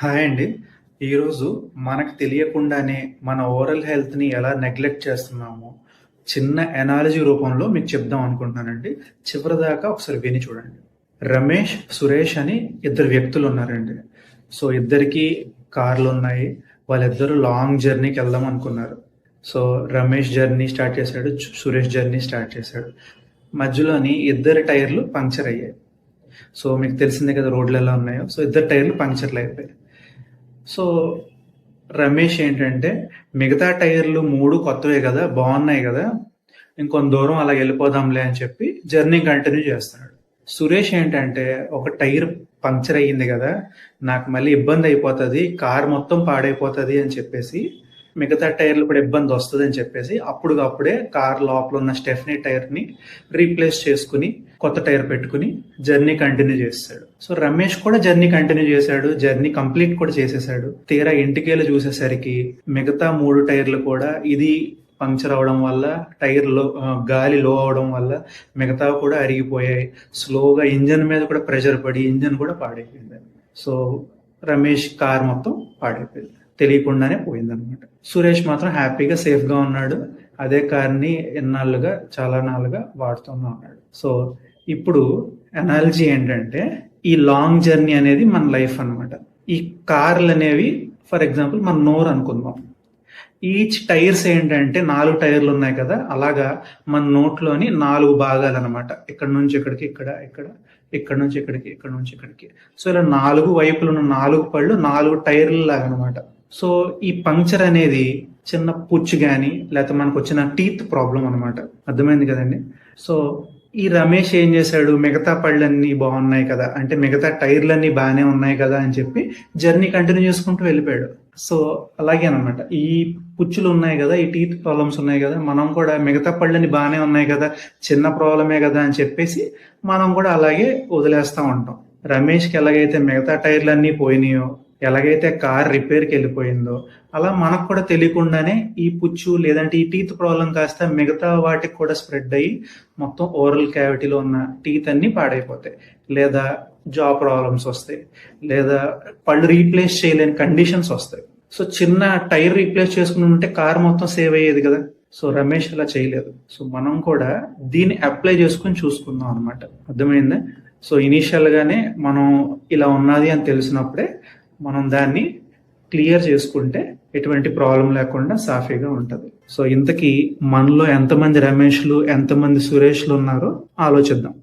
Hi అండి. ఈరోజు మనకు తెలియకుండానే మన ఓరల్ హెల్త్‌ని ఎలా నెగ్లెక్ట్ చేస్తున్నామో, చిన్న ఎనాలజీ రూపంలో మీకు చెప్దాం అనుకుంటున్నానండి. చివరిదాకా ఒకసారి విని చూడండి. రమేష్, సురేష్ అని ఇద్దరు వ్యక్తులున్నారండి. సో, ఇద్దరికీ కార్లున్నాయి. వాళ్ళిద్దరూ లాంగ్ జర్నీకి వెళ్దాం అనుకున్నారు. సో, రమేష్ జర్నీ స్టార్ట్ చేశాడు. సురేష్ జర్నీ స్టార్ట్ చేశాడు. మధ్యలోని ఇద్దరి టైర్లు పంక్చర్ అయ్యాయి. సో, మీకు తెలిసిందే కదా రోడ్లు ఎలా ఉన్నాయో. సో, ఇద్దరు టైర్లు పంక్చర్లు అయిపోయాయి. సో, రమేష్ ఏంటంటే మిగతా టైర్లు 3 కొత్తవే కదా, బాగున్నాయి కదా, ఇంకొంత దూరం అలా వెళ్ళిపోదాంలే అని చెప్పి జర్నీ కంటిన్యూ చేస్తున్నాడు. సురేష్ ఏంటంటే ఒక టైర్ పంక్చర్ అయ్యింది కదా, నాకు మళ్ళీ ఇబ్బంది అయిపోతుంది, కార్ మొత్తం పాడైపోతుంది అని చెప్పేసి, మిగతా టైర్లు కూడా ఇబ్బంది వస్తుంది అని చెప్పేసి అప్పుడుకప్పుడే కార్ లోపల ఉన్న స్టెఫ్నీ టైర్ని రీప్లేస్ చేసుకుని కొత్త టైర్ పెట్టుకుని జర్నీ కంటిన్యూ చేస్తాడు. సో రమేష్ కూడా జర్నీ కంటిన్యూ చేశాడు, జర్నీ కంప్లీట్ కూడా చేసేసాడు. తీరా ఇంటికెళ్ళి చూసేసరికి మిగతా 3 టైర్లు కూడా ఇది పంక్చర్ అవడం వల్ల, టైర్లో గాలి లో అవడం వల్ల మిగతా కూడా అరిగిపోయాయి. స్లోగా ఇంజన్ మీద కూడా ప్రెషర్ పడి ఇంజన్ కూడా పాడైపోయింది. సో రమేష్ కార్ మొత్తం పాడైపోయింది, తెలియకుండానే పోయిందనమాట. సురేష్ మాత్రం హ్యాపీగా సేఫ్గా ఉన్నాడు. అదే కార్ని చాలా నాళ్ళుగా వాడుతూనే ఉన్నాడు. సో ఇప్పుడు అనాలజీ ఏంటంటే, ఈ లాంగ్ జర్నీ అనేది మన లైఫ్ అనమాట. ఈ కార్లు అనేవి ఫర్ ఎగ్జాంపుల్ మన నోరు అనుకుందాం. ఈచ్ టైర్స్ ఏంటంటే 4 టైర్లు ఉన్నాయి కదా, అలాగా మన నోట్లోని 4 భాగాలు అనమాట. ఇక్కడ నుంచి ఇక్కడికి, ఇక్కడ నుంచి ఇక్కడికి, ఇక్కడ నుంచి ఇక్కడికి. సో ఇలా 4 వైపులు ఉన్న 4 పళ్ళు 4 టైర్లు లాగా అనమాట. సో ఈ పంక్చర్ అనేది చిన్న పుచ్చు కానీ, లేకపోతే మనకు వచ్చిన టీత్ ప్రాబ్లం అనమాట. అర్థమైంది కదండి. సో ఈ రమేష్ ఏం చేశాడు, మిగతా పళ్ళన్నీ బాగున్నాయి కదా, అంటే మిగతా టైర్లన్నీ బాగానే ఉన్నాయి కదా అని చెప్పి జర్నీ కంటిన్యూ చేసుకుంటూ వెళ్ళిపోయాడు. సో అలాగే అనమాట, ఈ పుచ్చులు ఉన్నాయి కదా, ఈ టీత్ ప్రాబ్లమ్స్ ఉన్నాయి కదా, మనం కూడా మిగతా పళ్ళని బాగానే ఉన్నాయి కదా, చిన్న ప్రాబ్లమే కదా అని చెప్పేసి మనం కూడా అలాగే వదిలేస్తూ ఉంటాం. రమేష్కి ఎలాగైతే మిగతా టైర్లన్నీ పోయినాయో, ఎలాగైతే కార్ రిపేర్కి వెళ్ళిపోయిందో, అలా మనకు కూడా తెలియకుండానే ఈ పుచ్చు లేదంటే ఈ టీత్ ప్రాబ్లం కాస్త మిగతా వాటికి కూడా స్ప్రెడ్ అయ్యి మొత్తం ఓరల్ క్యావిటీలో ఉన్న టీత్ అన్ని పాడైపోతాయి, లేదా జా ప్రాబ్లమ్స్ వస్తాయి, లేదా పళ్ళు రీప్లేస్ చేయలేని కండిషన్స్ వస్తాయి. సో చిన్న టైర్ రీప్లేస్ చేసుకుని ఉంటే కార్ మొత్తం సేవ్ అయ్యేది కదా. సో రమేష్ అలా చేయలేదు. సో మనం కూడా దీన్ని అప్లై చేసుకుని చూసుకుందాం అనమాట. అర్థమైందా? సో ఇనీషియల్ గానే మనం ఇలా ఉన్నది అని తెలిసినప్పుడే మనం దాన్ని క్లియర్ చేసుకుంటే ఎటువంటి ప్రాబ్లం లేకుండా సాఫీగా ఉంటుంది. సో ఇంతకీ మనలో ఎంతమంది రమేష్లు, ఎంతమంది సురేష్లు ఉన్నారో ఆలోచిద్దాం.